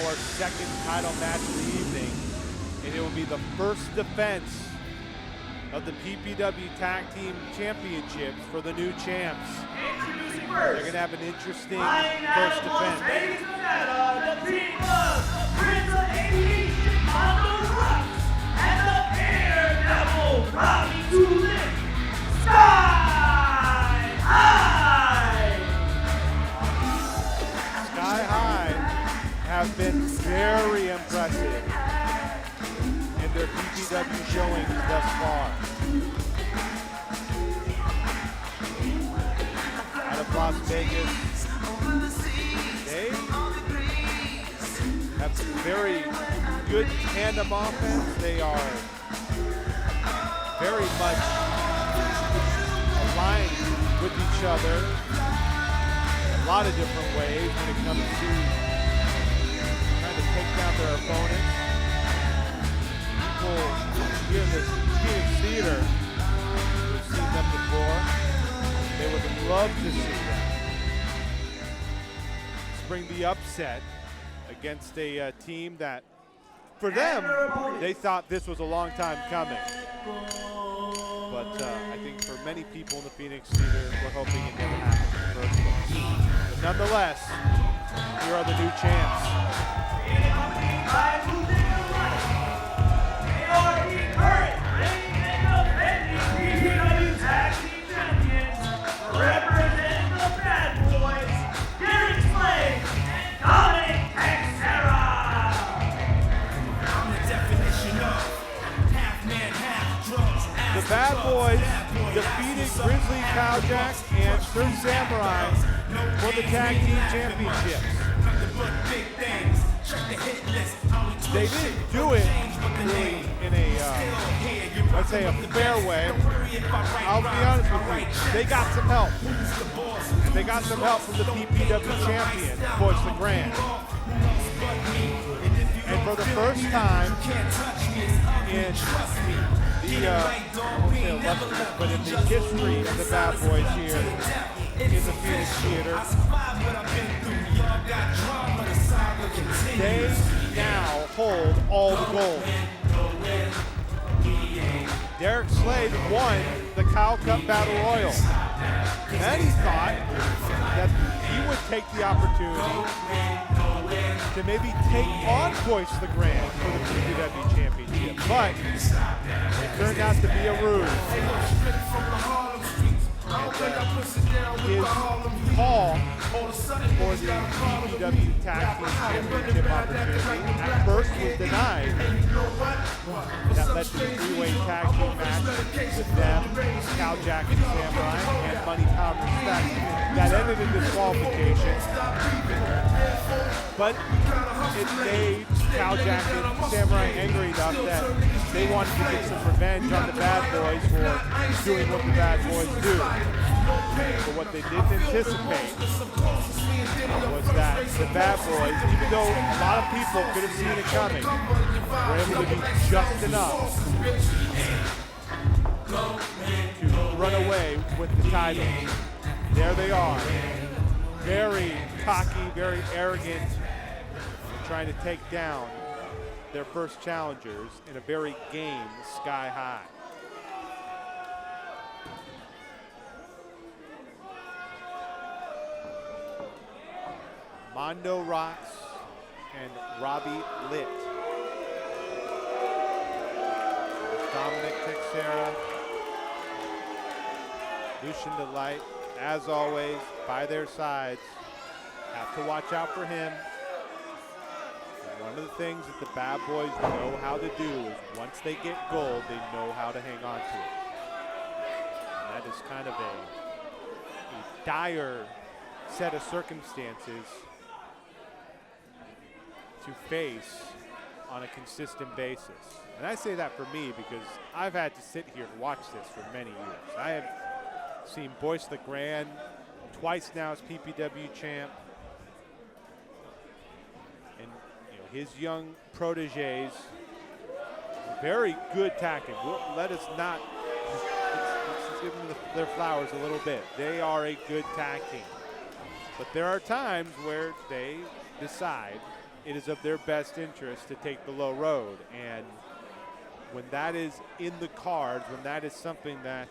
our second title match of the evening, and it will be the first defense of the PPW Tag Team Championships for the new champs. Introducing They're first, going to have an interesting flying first out of Las defense. Vegas, Nevada, the team of Prince of Aviation on the rocks and the Daredevil Robbie Tulip, Sky High. Sky High have been very impressive in their PPW showings thus far. Out of Las Vegas, they have some very good tandem offense. They are very much aligned with each other in a lot of different ways when it comes to trying to take down their opponents. People here in the Phoenix Theater who've seen them before, they would love to see them. Bring the upset against a team that, for them, they thought this was a long time coming. But I think for many people in the Phoenix Theater, we're hoping it never happens in the first place. But nonetheless, here are the new champs. Represent the Bad Boys, Derek Slade and Dominic Texera. I'm the definition of half man, half drugs. The Bad Boys defeated Grizzly Cowjack and Sir Samurai for the Tag Team Championships. They didn't do it really in a, let's say, a fair way. I'll be honest with you, they got some help. And they got some help from the PPW champion, Boyce LeGrand. And for the first time in the, I won't say illustrious, but in the history of the Bad Boys here in the Phoenix Theater, they now hold all the gold. Derek Slade won the Kyle Cup Battle Royal. Then he thought that he would take the opportunity to maybe take on Boyce LeGrand for the PPW Championship. But it turned out to be a ruse. His call for the PPW Tag Team Championship opportunity at first was denied. That led to a three-way tag team match with them, Cowjack and Samurai, and Money, Power, Respect. That ended in disqualification. But it made Cowjack and Samurai angry enough that they wanted to get some revenge on the Bad Boys for doing what the Bad Boys do. But what they didn't anticipate was that the Bad Boys, even though a lot of people could have seen it coming, were able to do just enough to run away with the titles. There they are, very cocky, very arrogant, trying to take down their first challengers in a very game Sky High. Mondo Rocks and Robbie Litt. Dominic Texera, Lucian Delight, as always, by their sides. Have to watch out for him. And one of the things that the Bad Boys know how to do is once they get gold, they know how to hang on to it. And that is kind of a dire set of circumstances to face on a consistent basis. And I say that for me because I've had to sit here and watch this for many years. I have seen Boyce LeGrand twice now as PPW champ. And his young proteges, very good tactic. Let us not let's give them their flowers a little bit. They are a good tag team. But there are times where they decide it is of their best interest to take the low road. And when that is in the cards, when that is something that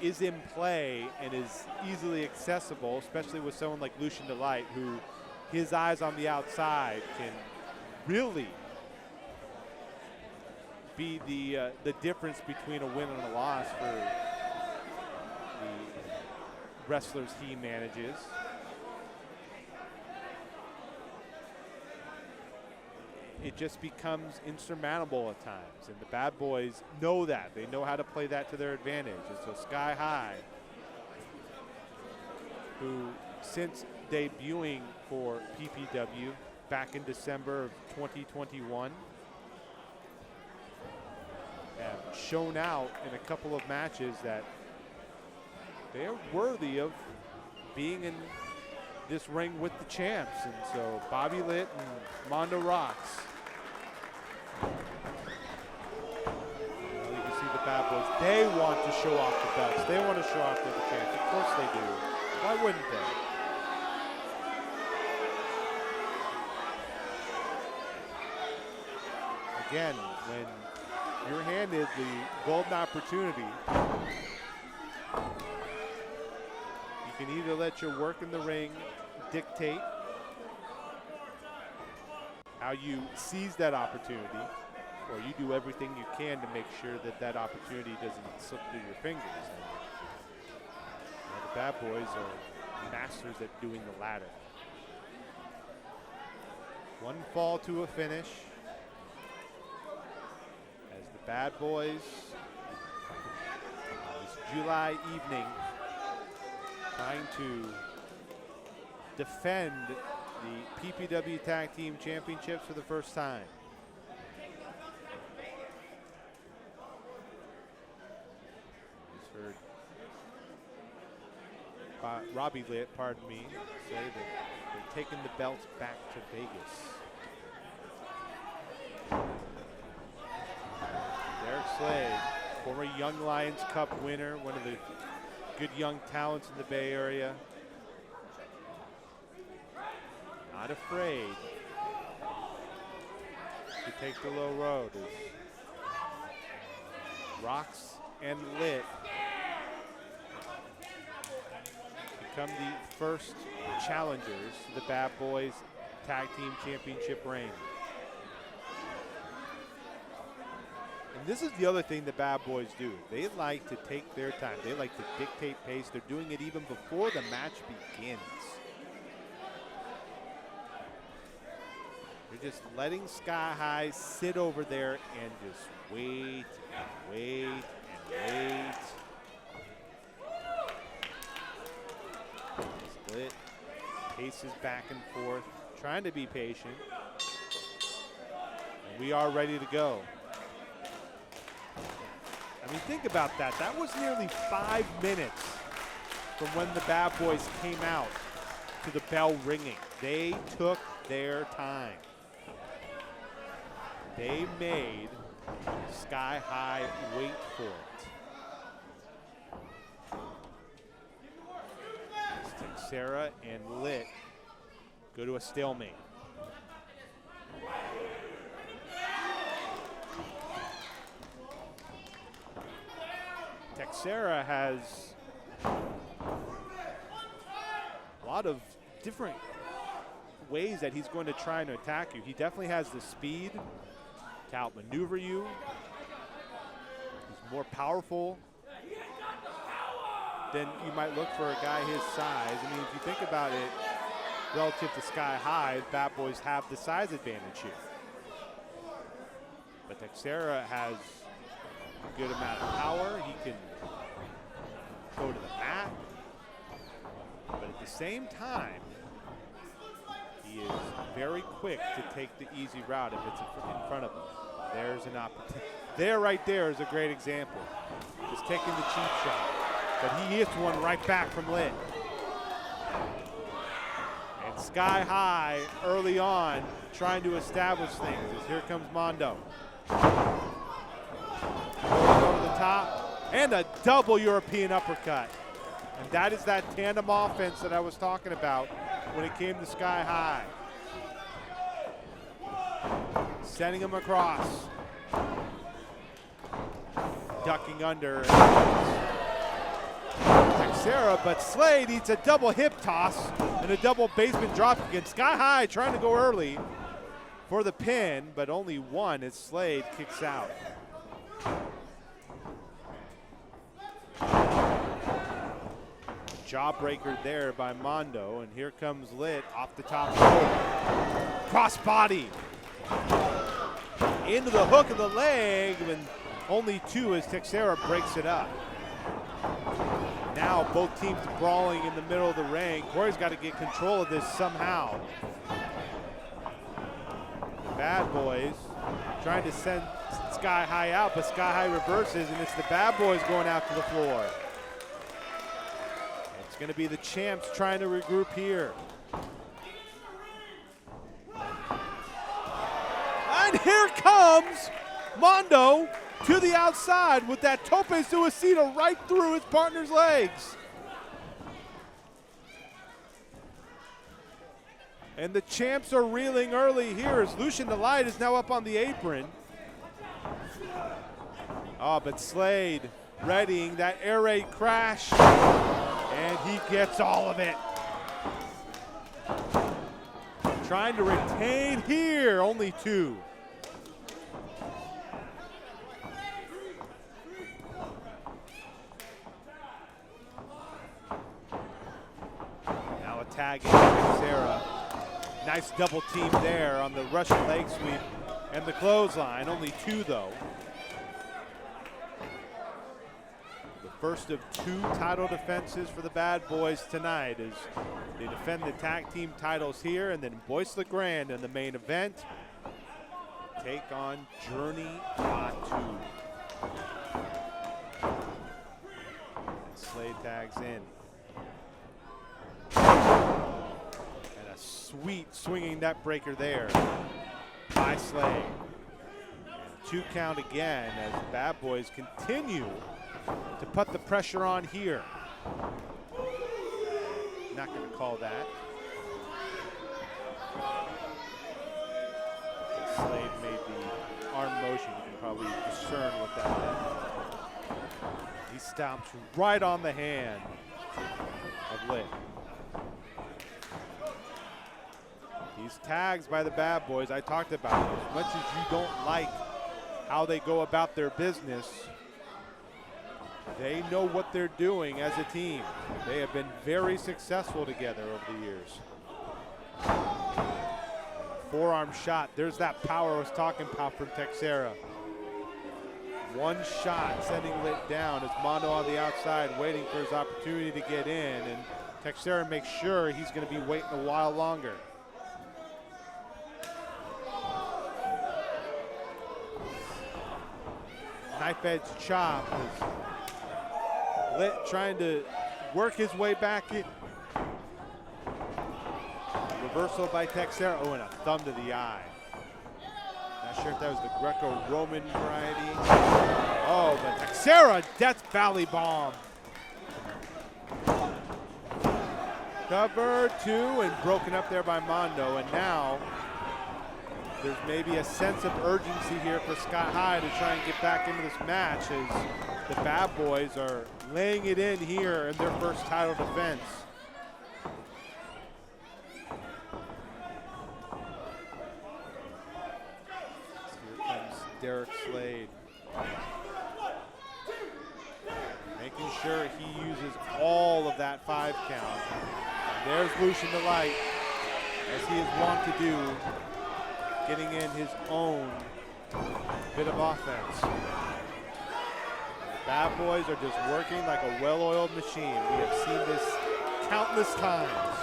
is in play and is easily accessible, especially with someone like Lucian Delight, who his eyes on the outside can really be the difference between a win and a loss for the wrestlers he manages. It just becomes insurmountable at times, and the Bad Boys know that. They know how to play that to their advantage. And so Sky High, who since debuting for PPW back in December of 2021, have shown out in a couple of matches that they're worthy of being in this ring with the champs. And so Bobby Litt and Mondo Rocks. Well, you can see the Bad Boys. They want to show off the belts. They want to show off they're the champs. Of course they do. Why wouldn't they? Again, when you're handed the golden opportunity, you can either let your work in the ring dictate how you seize that opportunity, or you do everything you can to make sure that that opportunity doesn't slip through your fingers. And the Bad Boys are masters at doing the latter. One fall to a finish as the Bad Boys this July evening trying to defend the PPW Tag Team Championships for the first time. Just heard Robbie Litt, pardon me, say that they're taking the belts back to Vegas. Derek Slade, former Young Lions Cup winner, one of the good young talents in the Bay Area. Not afraid to take the low road as Rocks and Litt become the first challengers to the Bad Boys Tag Team Championship reign. And this is the other thing the Bad Boys do. They like to take their time. They like to dictate pace. They're doing it even before the match begins. They're just letting Sky High sit over there and just wait and wait and wait. Split, paces back and forth, trying to be patient. And we are ready to go. I mean, think about that. That was nearly 5 minutes from when the Bad Boys came out to the bell ringing. They took their time. They made Sky High wait for it. Sarah and Litt go to a stalemate. Texera has a lot of different ways that he's going to try and attack you. He definitely has the speed to outmaneuver you. He's more powerful than you might look for a guy his size. I mean, if you think about it, relative to Sky High, Bad Boys have the size advantage here. But Texera has a good amount of power. He can go to the mat. But at the same time, he is very quick to take the easy route if it's in front of him. There's an opportunity. There, right there is a great example. Just taking the cheap shot. But he hits one right back from Litt. And Sky High early on trying to establish things as here comes Mondo. Over the top and a double European uppercut. And that is that tandem offense that I was talking about when it came to Sky High. sending him across. Ducking under. Texera, but Slade eats a double hip toss and a double basement drop again. Sky High trying to go early for the pin, but only one as Slade kicks out. Jawbreaker there by Mondo, and here comes Lit off the top rope. Cross body into the hook of the leg, and only two as Texera breaks it up. Now both teams brawling in the middle of the ring. Corey's got to get control of this somehow. The Bad Boys trying to send Sky High out, but Sky High reverses, and it's the Bad Boys going out to the floor. It's going to be the champs trying to regroup here. And here comes Mondo to the outside with that tope suicida right through his partner's legs. And the champs are reeling early here as Lucian the Light is now up on the apron. Oh, but Slade readying that air raid crash, and he gets all of it. Trying to retain here, only two. Now attacking Sarah. Nice double team there on the Russian leg sweep and the clothesline, only two though. The first of two title defenses for the Bad Boys tonight as they defend the tag team titles here, and then Boyce LeGrand in the main event take on Journey Batu. Slade tags in. And a sweet swinging net breaker there by Slade. Two count again as the Bad Boys continue to put the pressure on here. Not going to call that. Slade made the arm motion. You can probably discern what that meant. He stomps right on the hand of Lit. These tags by the Bad Boys, I talked about it. As much as you don't like how they go about their business, they know what they're doing as a team. They have been very successful together over the years. Forearm shot. There's that power I was talking about from Texera. One shot sending Lit down as Mondo on the outside waiting for his opportunity to get in, and Texera makes sure he's going to be waiting a while longer. Knife edge chop is Lit trying to work his way back in. Reversal by Texera. Oh, and a thumb to the eye. Not sure if that was the Greco-Roman variety. Oh, but Texera, Death Valley bomb. Cover two and broken up there by Mondo. And now there's maybe a sense of urgency here for Sky High to try and get back into this match as the Bad Boys are laying it in here in their first title defense. Here comes Derek Slade. Making sure he uses all of that 5 count. And there's Lucian the Light, as he is wont to do, getting in his own bit of offense. The Bad Boys are just working like a well-oiled machine. We have seen this countless times.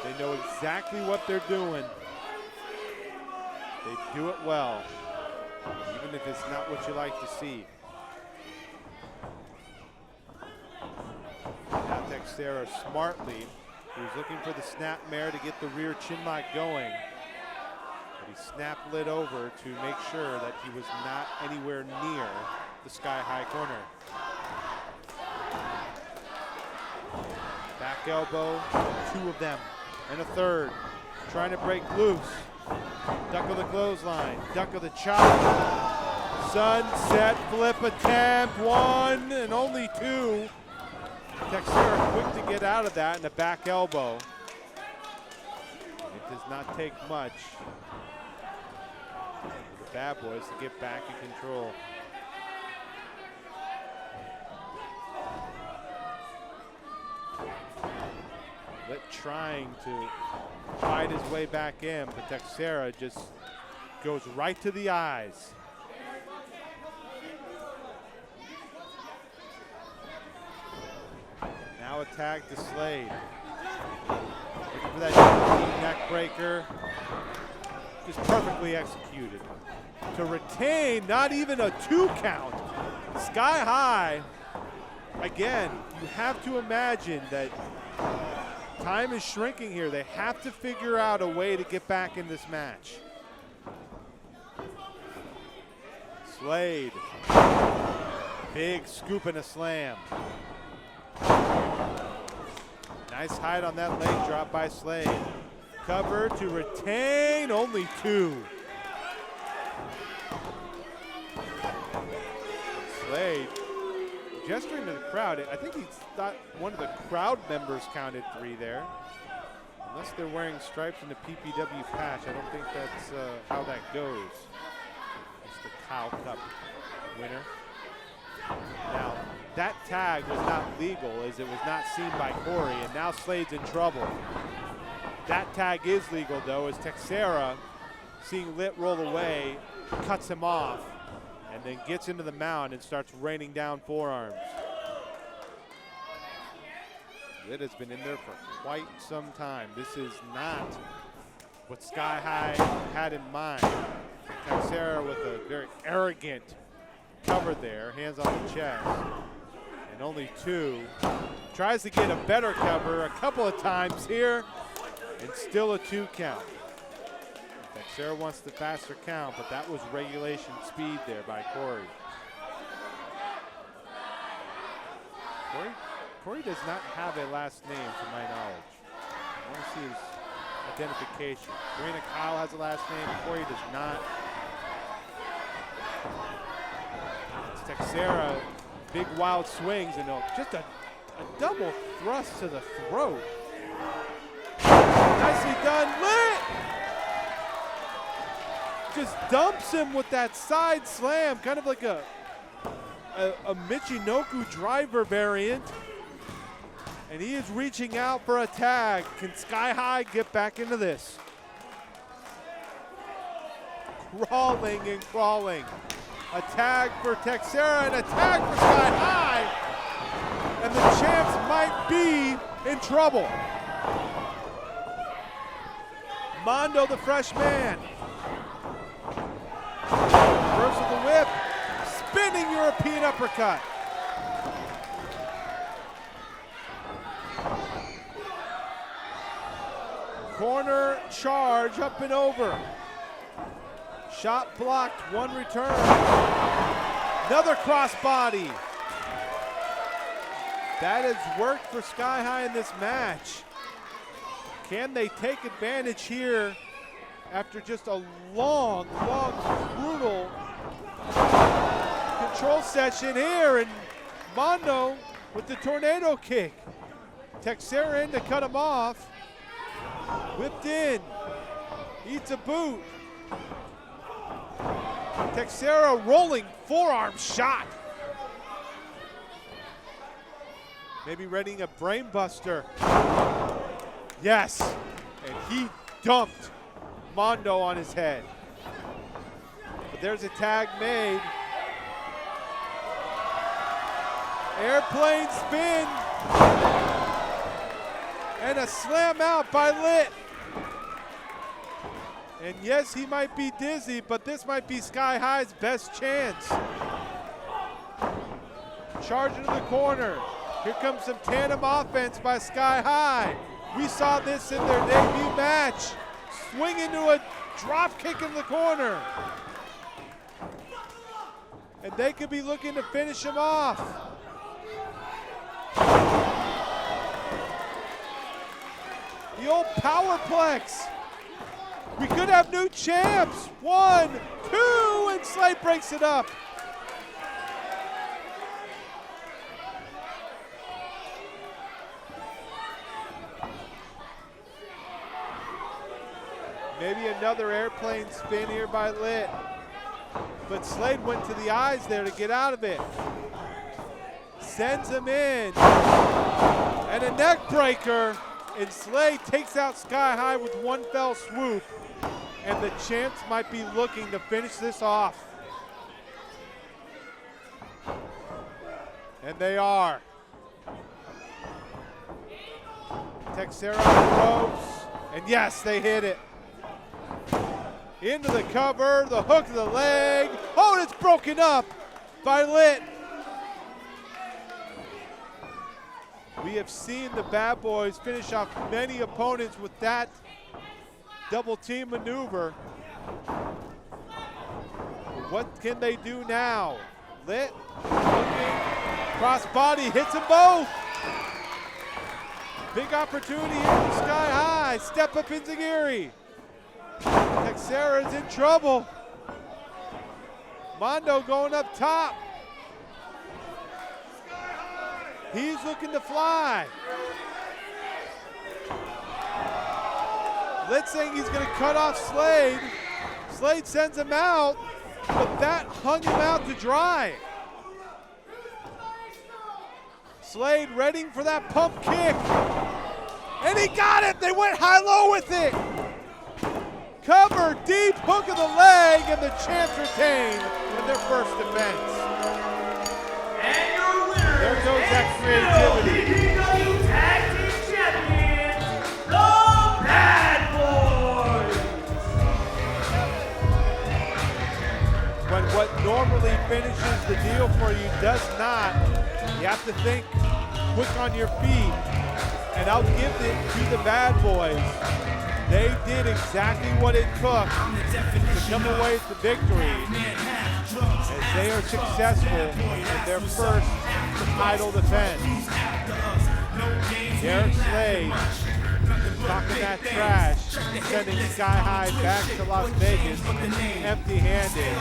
They know exactly what they're doing. They do it well, even if it's not what you like to see. Now Texera smartly, he was looking for the snap mare to get the rear chin lock going. But he snapped Lit over to make sure that he was not anywhere near the Sky High corner. Back elbow, 2 of them, and a third. Trying to break loose. Duck of the clothesline, duck of the chop. Sunset flip attempt, 1 and only 2. Texera quick to get out of that and a back elbow. It does not take much for the Bad Boys to get back in control. Lit trying to fight his way back in, but Texera just goes right to the eyes. Now a tag to Slade. Looking for that neck breaker. Just perfectly executed. To retain, not even a 2 count. Sky High, again, you have to imagine that time is shrinking here. They have to figure out a way to get back in this match. Slade. Big scoop and a slam. Nice hide on that leg drop by Slade. Cover to retain, only 2. Slade gesturing to the crowd. I think he thought one of the crowd members counted 3 there. Unless they're wearing stripes in the PPW patch, I don't think that's how that goes. It's the Cow Cup winner. Now, that tag was not legal as it was not seen by Corey, and now Slade's in trouble. That tag is legal though, as Texera, seeing Lit roll away, cuts him off, and then gets into the mound and starts raining down forearms. Lit has been in there for quite some time. This is not what Sky High had in mind. Texera with a very arrogant cover there, hands on the chest, and only 2. Tries to get a better cover a couple of times here, and still a 2 count. Texera wants the faster count, but that was regulation speed there by Corey. Corey does not have a last name to my knowledge. I want to see his identification. Karina Kyle has a last name, Corey does not. It's Texera, big wild swings, and just a double thrust to the throat. Nicely done, Lit! Just dumps him with that side slam, kind of like a Michinoku driver variant. And he is reaching out for a tag. Can Sky High get back into this? Crawling and crawling. A tag for Texera and a tag for Sky High. And the champs might be in trouble. Mondo, the fresh man. Reverse of the whip. Spinning European uppercut. Corner charge up and over. Shot blocked, 1 return. Another crossbody. That has worked for Sky High in this match. Can they take advantage here after just a long, brutal control session here? And Mondo with the tornado kick. Texera in to cut him off. Whipped in, eats a boot. Texera rolling forearm shot. Maybe readying a brain buster. Yes, and he dumped Mondo on his head. But there's a tag made. Airplane spin. And a slam out by Lit. And yes, he might be dizzy, but this might be Sky High's best chance. Charge into the corner. Here comes some tandem offense by Sky High. We saw this in their debut match. Swing into a drop kick in the corner. And they could be looking to finish him off. The old powerplex. We could have new champs. 1, 2, and Slade breaks it up. Maybe another airplane spin here by Lit. But Slade went to the eyes there to get out of it. Sends him in. And a neck breaker. And Slade takes out Sky High with one fell swoop. And the champs might be looking to finish this off. And they are. Texera on the ropes. And yes, they hit it. Into the cover, the hook of the leg. Oh, and it's broken up by Lit. We have seen the Bad Boys finish off many opponents with that double team maneuver. What can they do now? Lit, looking, cross body, hits them both. Big opportunity here for Sky High. Step up Enziguri. Texera is in trouble. Mondo going up top. He's looking to fly. Lit saying he's going to cut off Slade. Slade sends him out, but that hung him out to dry. Slade ready for that pump kick. And he got it. They went high-low with it. Cover, deep hook of the leg, and the champs retain in their first defense. And your winner, there goes that creativity. PPW Tag Team Champions, the Bad Boys. When what normally finishes the deal for you does not, you have to think quick on your feet. And I'll give it to the Bad Boys. They did exactly what it took to come away with the victory as they are successful in their first title defense. Derek Slade talking that trash, sending Sky High back to Las Vegas empty-handed.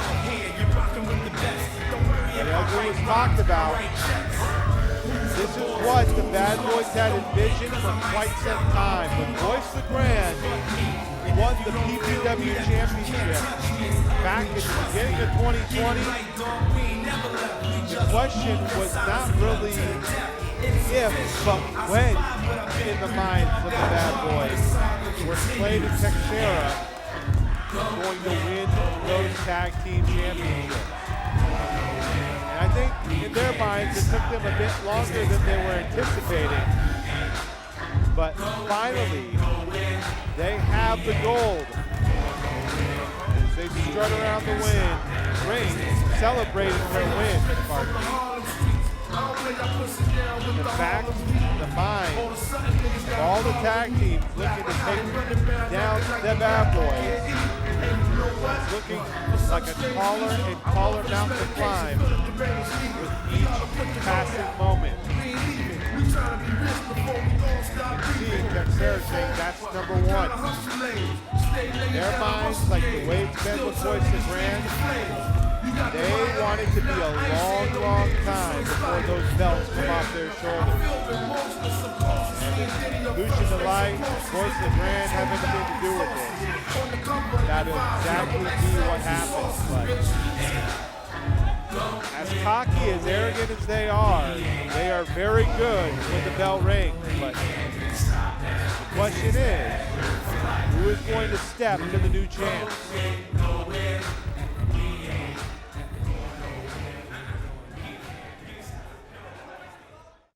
And as it was talked about, this is what the Bad Boys had envisioned for quite some time. When Royce LeGrand won the PPW Championship back at the beginning of 2020, the question was not really if, but when in the minds of the Bad Boys were Slade and Texera going to win those tag team championships. I think in their minds it took them a bit longer than they were anticipating. But finally, they have the gold. As they strut around the ring, celebrating their win. The fact, the mind of all the tag teams looking to take down the Bad Boys. It's looking like a taller and taller mountain to climb with each passing moment. You can see Texera saying that's number one. In their minds, like the way it's been with Royce LeGrand, they want it to be a long, long time before those belts come off their shoulders. And Lucian the Light, Royce LeGrand have anything to do with it. That'll exactly be what happens. But as cocky, as arrogant as they are very good when the bell rings. But the question is, who is going to step to the new champs?